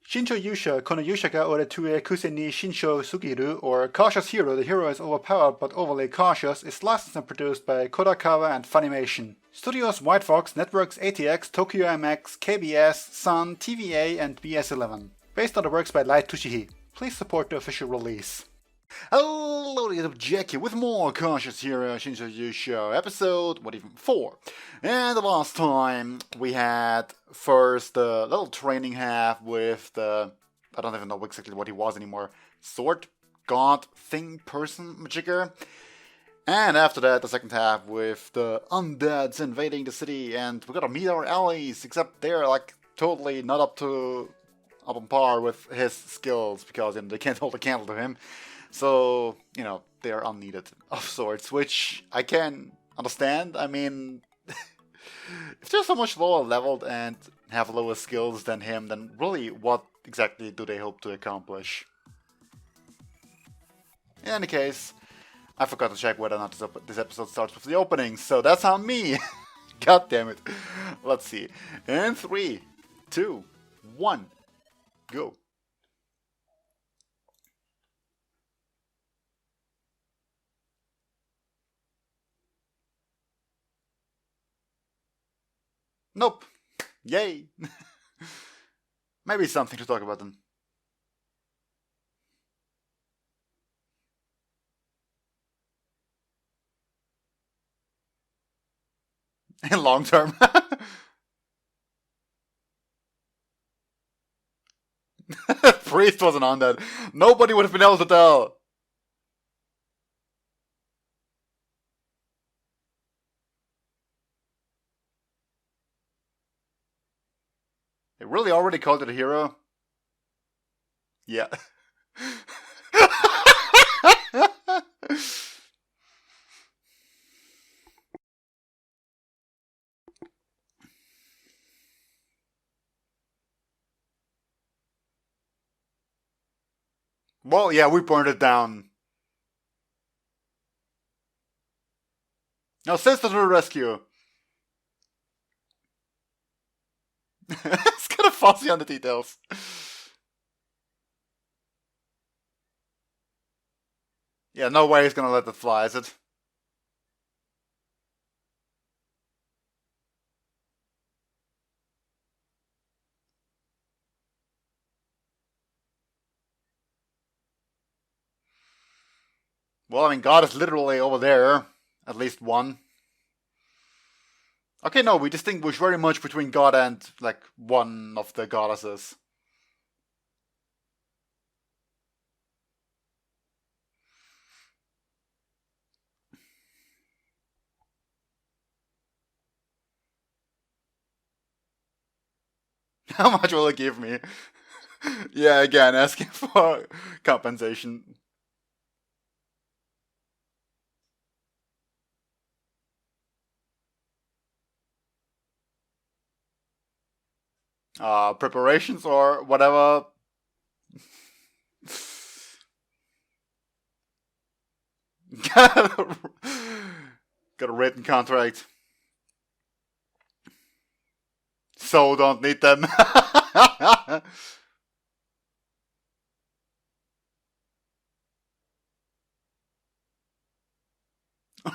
Shinchou Yuusha, kono Yuusha ga ore tue kuse ni Shinchou sugiru, or Cautious Hero, the hero is overpowered but overly cautious, is licensed and produced by Kodakawa and Funimation. Studios White Fox, Networks ATX, Tokyo MX, KBS, Sun, TVA, and BS11. Based on the works by Light Tushihi. Please support the official release. Hello, it's Jackie with more Cautious Hero Shinchou Yuusha episode, 4. And the last time we had first the little training half with the, I don't even know exactly what he was anymore, sword, god, thing, person, magician. And after that, the second half with the Undeads invading the city, and we gotta meet our allies, except they're like totally not up on par with his skills, because they can't hold a candle to him. So, they are unneeded of sorts, which I can understand. I mean, if they're so much lower leveled and have lower skills than him, then really, what exactly do they hope to accomplish? In any case, I forgot to check whether or not this episode starts with the opening, so that's on me! God damn it. Let's see. In 3, 2, 1, go. Nope. Yay. Maybe something to talk about then. In long term. Priest wasn't on that. Nobody would have been able to tell. They really already called it a hero? Yeah. Well, yeah, we burned it down. Now, sister to the rescue. It's kind of fuzzy on the details. Yeah, no way he's gonna let that fly, is it? Well, I mean, God is literally over there. At least one. Okay, no, we distinguish very much between God and, like, one of the goddesses. How much will it give me? Yeah, again, asking for compensation. Preparations or whatever. Got a written contract. So don't need them.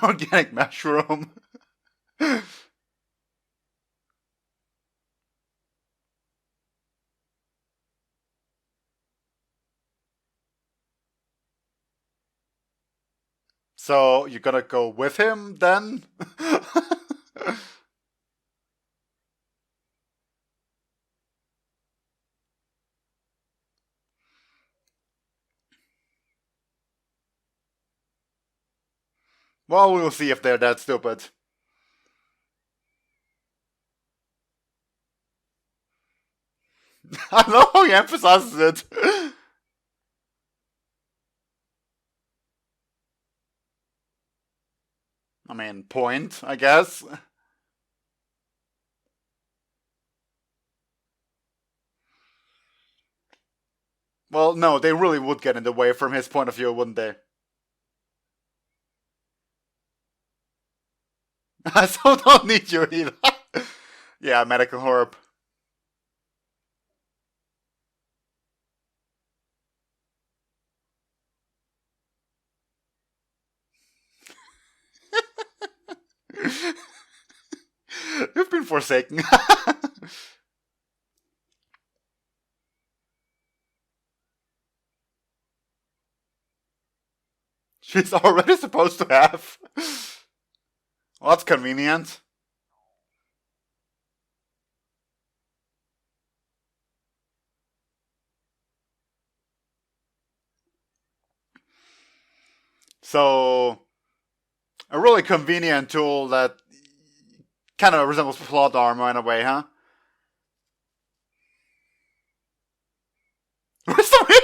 Organic mushroom. So you're gonna go with him then? Well, we'll see if they're that stupid. I love how he emphasizes it. I mean, point, I guess. Well, no, they really would get in the way from his point of view, wouldn't they? I so don't need you either. Yeah, medical herb. You've been forsaken. She's already supposed to have. Well, that's convenient. So, a really convenient tool that kind of resembles plot armor in a way, huh? Where's the ring?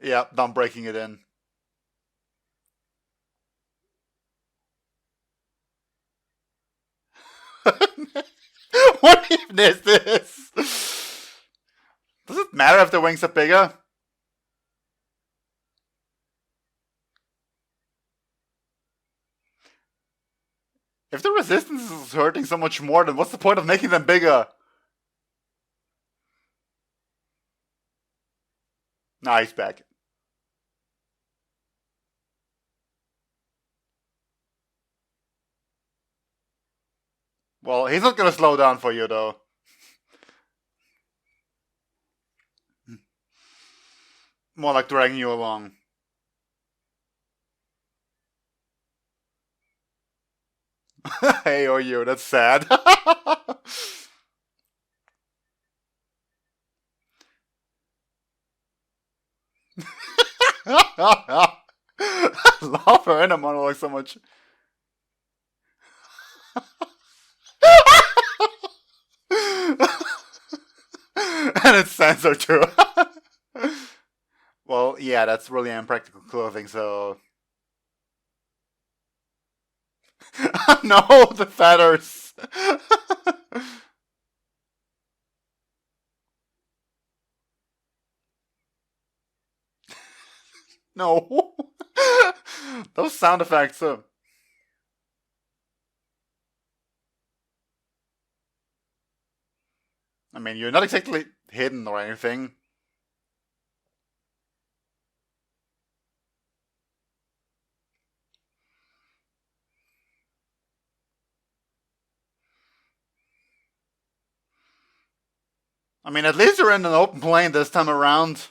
Yeah, I'm breaking it in. What even is this? Does it matter if the wings are bigger? If the resistance is hurting so much more, then what's the point of making them bigger? Nah, he's back. Well, he's not gonna slow down for you, though. More like dragging you along. Hey, or you, that's sad. I love her inner monologue so much. And it's censored too. Well, yeah, that's really impractical clothing, so... No, the feathers! No! Those sound effects, I mean, you're not exactly hidden or anything. I mean, at least you're in an open plane this time around.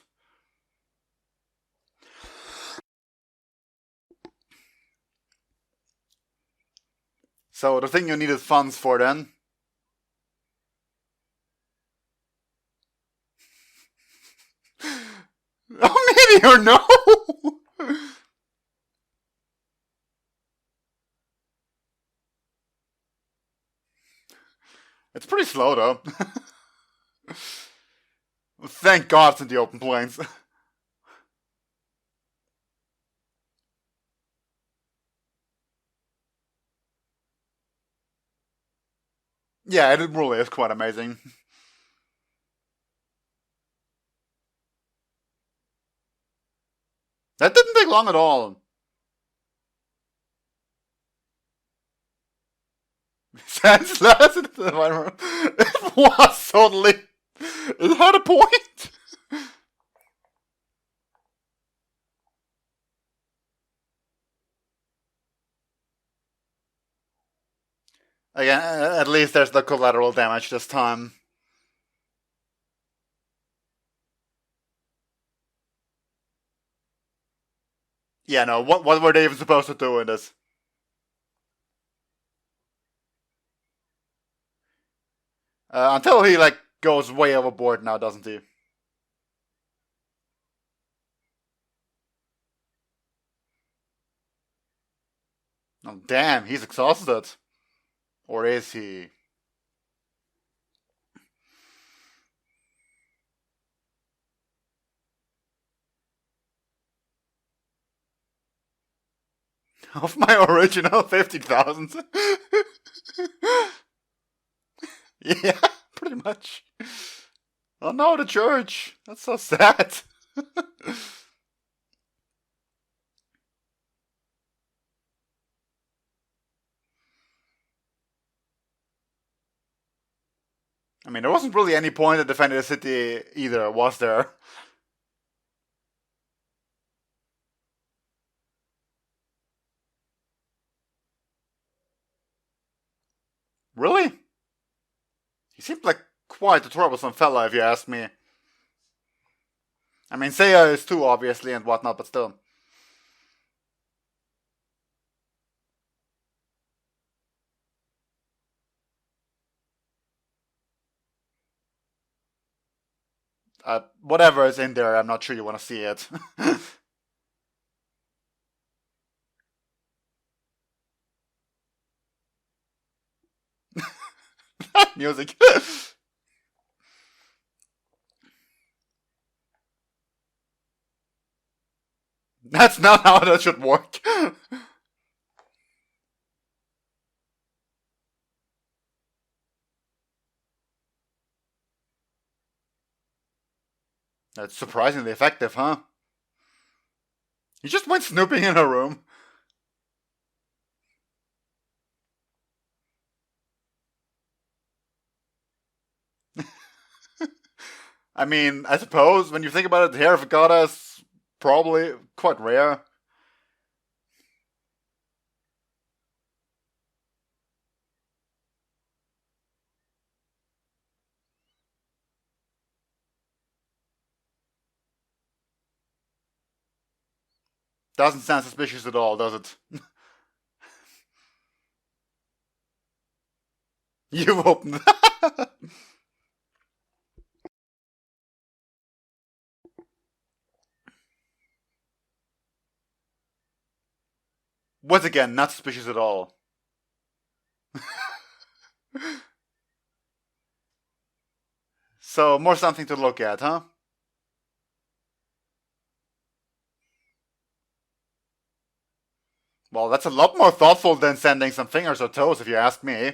So the thing you needed funds for then. Oh, maybe or no! It's pretty slow though. Thank God it's in the open plains. Yeah, it really is quite amazing. That didn't take long at all. Senseless in the environment. It was totally. It had a point. Again, at least there's the collateral damage this time. Yeah, no, what were they even supposed to do in this? Until he, like, goes way overboard now, doesn't he? Oh, damn, he's exhausted. Or is he? Of my original 50,000. Yeah, pretty much. Oh no, the church. That's so sad. I mean, there wasn't really any point in defending the city either, was there? Really? He seemed like quite a troublesome fella, if you ask me. I mean, Seiya is too, obviously, and whatnot, but still. Whatever is in there, I'm not sure you want to see it. Music. That's not how that should work. That's surprisingly effective, huh? He just went snooping in her room. I mean, I suppose when you think about it, the hair of a goddess probably quite rare. Doesn't sound suspicious at all, does it? You've opened. Once again, not suspicious at all. So, more something to look at, huh? Well, that's a lot more thoughtful than sending some fingers or toes, if you ask me.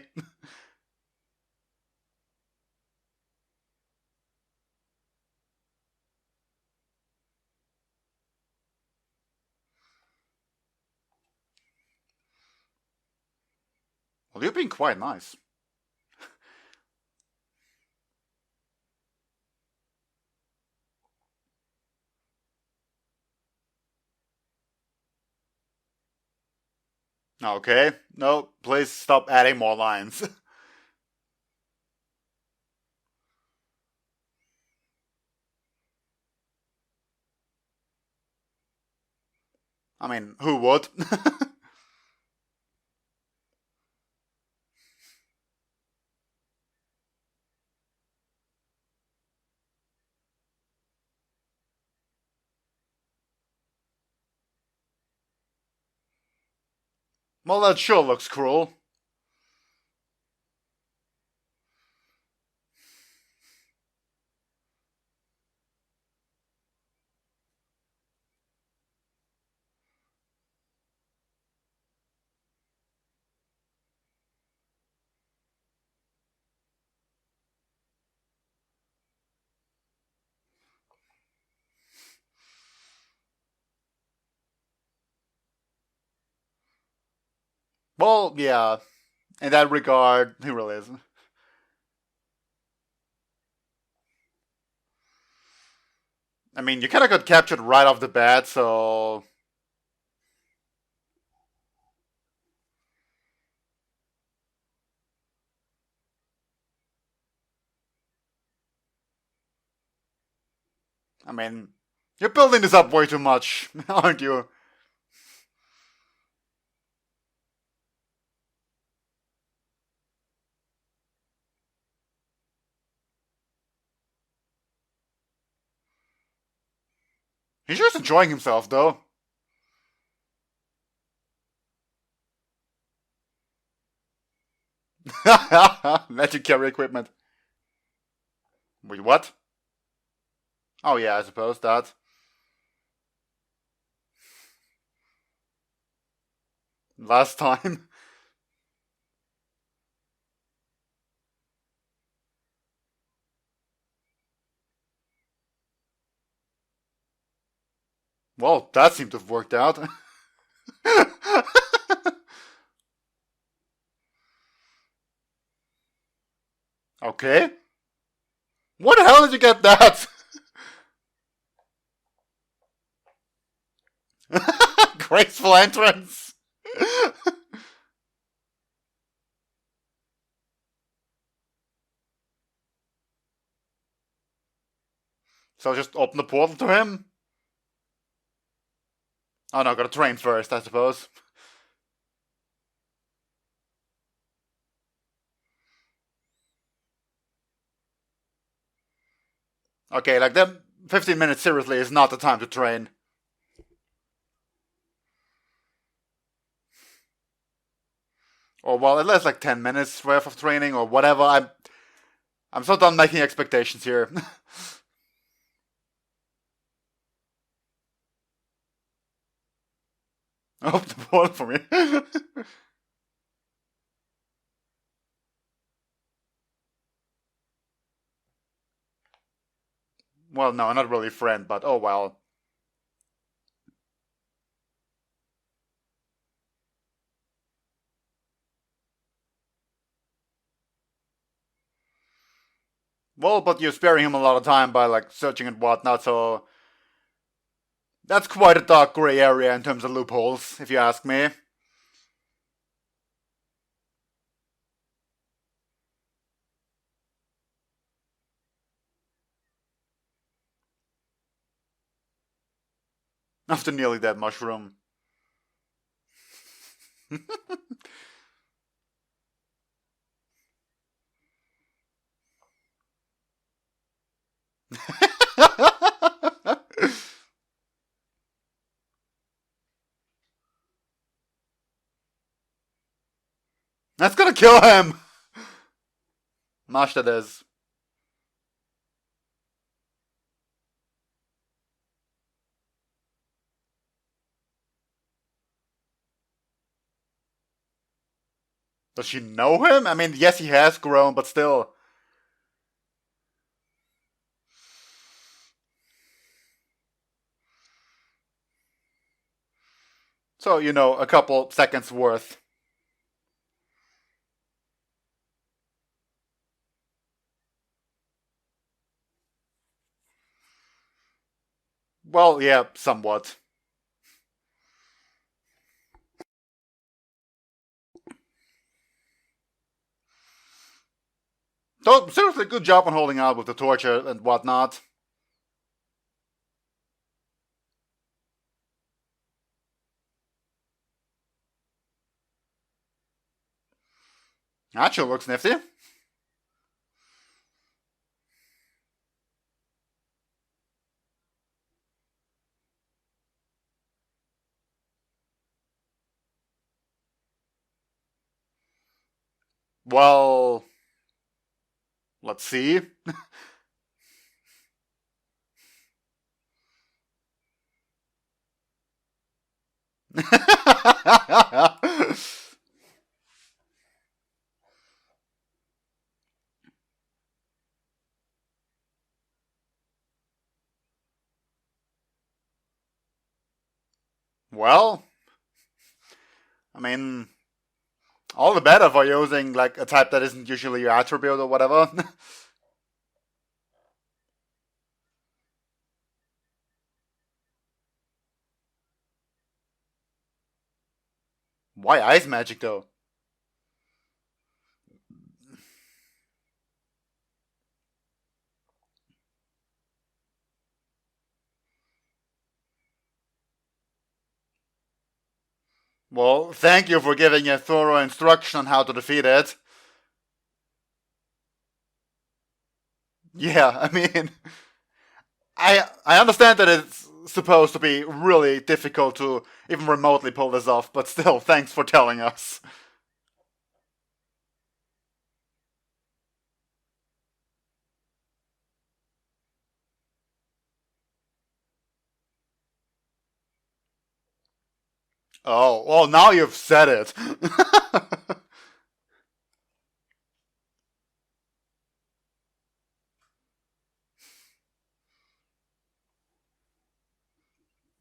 Well, you're being quite nice. Okay, no, please stop adding more lines. I mean, who would? Well, that sure looks cruel. Well, yeah, in that regard, he really is. I mean, you kind of got captured right off the bat, so. I mean, you're building this up way too much, aren't you? He's just enjoying himself, though. Legendary equipment. Wait, what? Oh, yeah, I suppose that. Last time. Well, that seemed to have worked out. Okay. What the hell did you get that? Graceful entrance. So just open the portal to him? Oh no, gotta train first, I suppose. Okay, like them 15 minutes seriously is not the time to train. Or well, at least like 10 minutes worth of training or whatever. I'm so done making expectations here. Open the portal for me. Well, no, not really friend, but oh well. Well, but you're sparing him a lot of time by like searching and whatnot, so that's quite a dark grey area in terms of loopholes, if you ask me. After nearly dead mushroom. That's gonna kill him! Mash that is. Does she know him? I mean, yes, he has grown, but still. So, you know, a couple seconds worth. Well, yeah, somewhat. So, seriously, good job on holding out with the torture and whatnot. Actually looks nifty. Well, let's see. Well, I mean, all the better for using like a type that isn't usually your attribute or whatever. Why ice magic though? Well, thank you for giving a thorough instruction on how to defeat it. Yeah, I mean, I understand that it's supposed to be really difficult to even remotely pull this off, but still, thanks for telling us. Oh, well, now you've said it.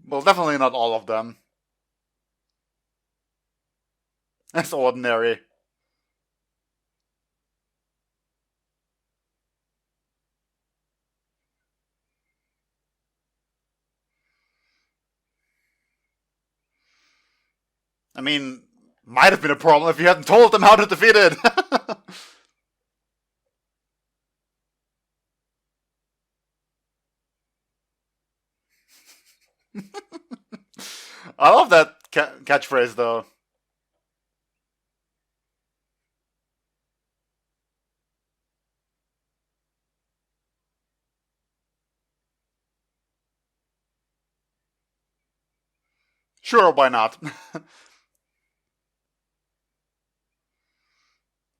Well, definitely not all of them. That's ordinary. I mean, might have been a problem if you hadn't told them how to defeat it. I love that catchphrase though. Sure, why not?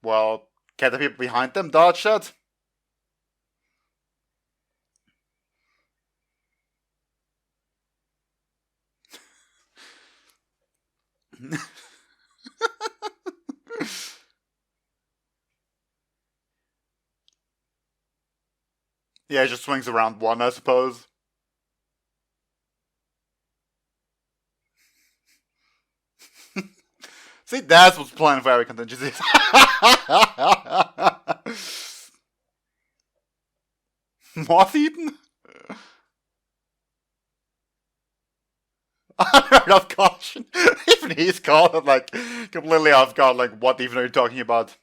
Well, can the people behind them dodge that? Yeah, it just swings around one, I suppose. See, that's what's playing for every contingency. Moth-eaten? Unheard of caution. Even he's caught it, like, completely off guard. Like, what even are you talking about?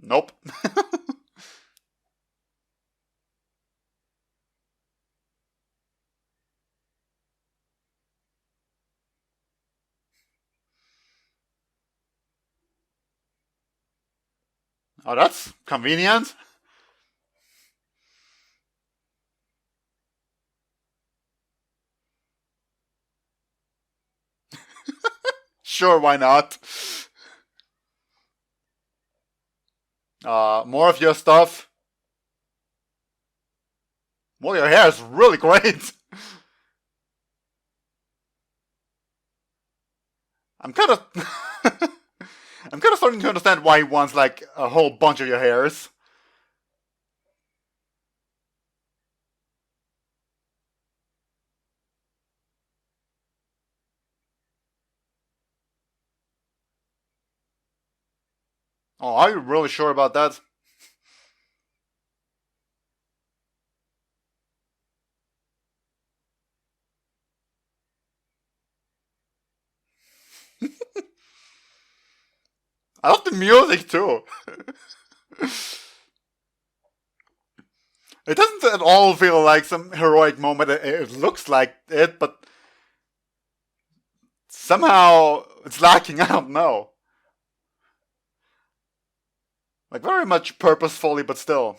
Nope. Oh, that's convenient. Sure, why not? More of your stuff. Well, your hair is really great. I'm kind of... I'm kind of starting to understand why he wants, like, a whole bunch of your hairs. Oh, are you really sure about that? I love the music, too. It doesn't at all feel like some heroic moment. It looks like it, but somehow it's lacking. I don't know. Like, very much purposefully, but still.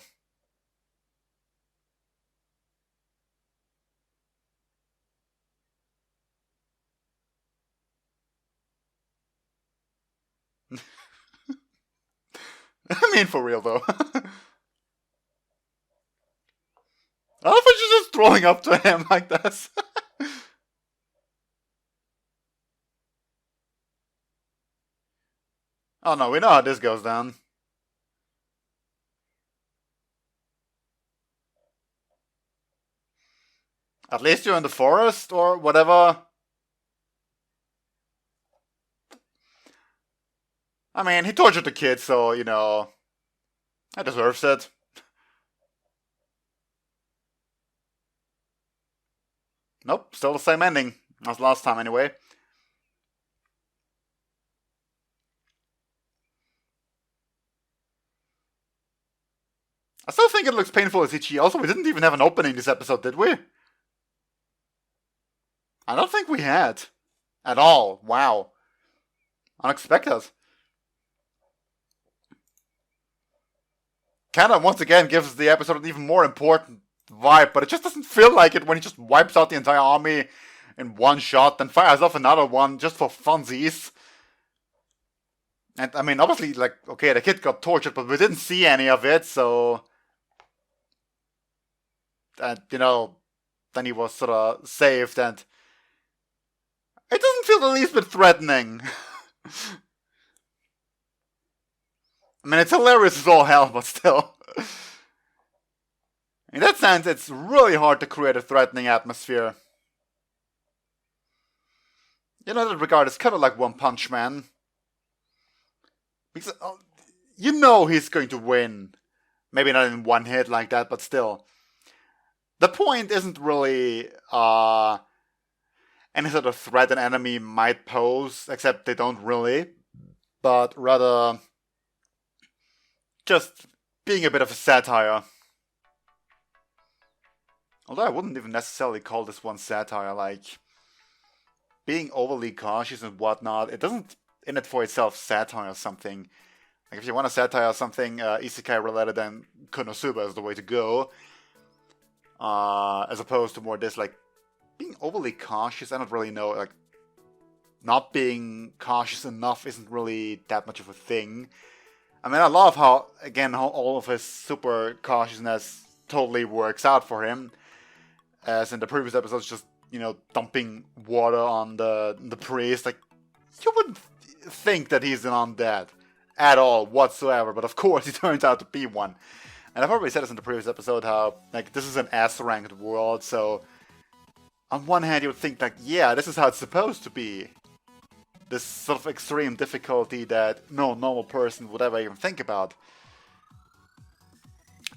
I mean, for real, though. I love how she's just throwing up to him like this. Oh no, we know how this goes down. At least you're in the forest or whatever. I mean, he tortured the kid, so, you know, I deserves it. Nope, still the same ending as last time anyway. I still think it looks painful as itchy. Also, we didn't even have an opening this episode, did we? I don't think we had. At all. Wow. Unexpected. Kinda, once again, gives the episode an even more important vibe, but it just doesn't feel like it when he just wipes out the entire army in one shot, then fires off another one just for funsies. And, I mean, obviously, like, okay, the kid got tortured, but we didn't see any of it, so... And, you know, then he was sort of saved, and... It doesn't feel the least bit threatening. I mean, it's hilarious as all hell, but still. In that sense, it's really hard to create a threatening atmosphere. You know, in that regard, it's kind of like One Punch Man. Because you know he's going to win. Maybe not in one hit like that, but still. The point isn't really any sort of threat an enemy might pose, except they don't really. But rather... just being a bit of a satire. Although I wouldn't even necessarily call this one satire, like, being overly cautious and whatnot, it doesn't in it for itself satire something. Like, if you want to satire something isekai related, then Konosuba is the way to go. As opposed to more this, like, being overly cautious, I don't really know, like, not being cautious enough isn't really that much of a thing. I mean, I love how all of his super cautiousness totally works out for him. As in the previous episodes, just, dumping water on the priest. Like, you wouldn't think that he's an undead at all, whatsoever. But of course, he turns out to be one. And I've already said this in the previous episode, how, like, this is an S-ranked world, so on one hand you would think, like, yeah, this is how it's supposed to be. This sort of extreme difficulty that no normal person would ever even think about.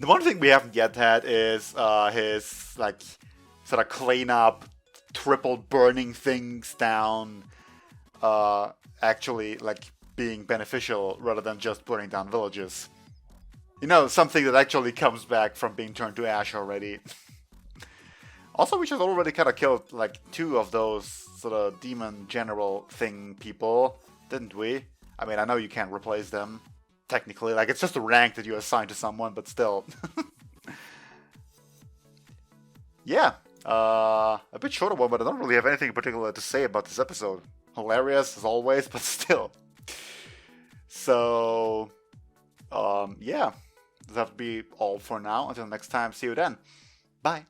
The one thing we haven't yet had is his, like, sort of clean up, triple burning things down, actually, like, being beneficial rather than just burning down villages. Something that actually comes back from being turned to ash already. Also, we just already kind of killed, like, 2 of those sort of demon general thing people, didn't we? I mean, I know you can't replace them, technically. Like, it's just a rank that you assign to someone, but still. Yeah, a bit shorter one, but I don't really have anything in particular to say about this episode. Hilarious, as always, but still. So, yeah. That'll be all for now. Until next time, see you then. Bye.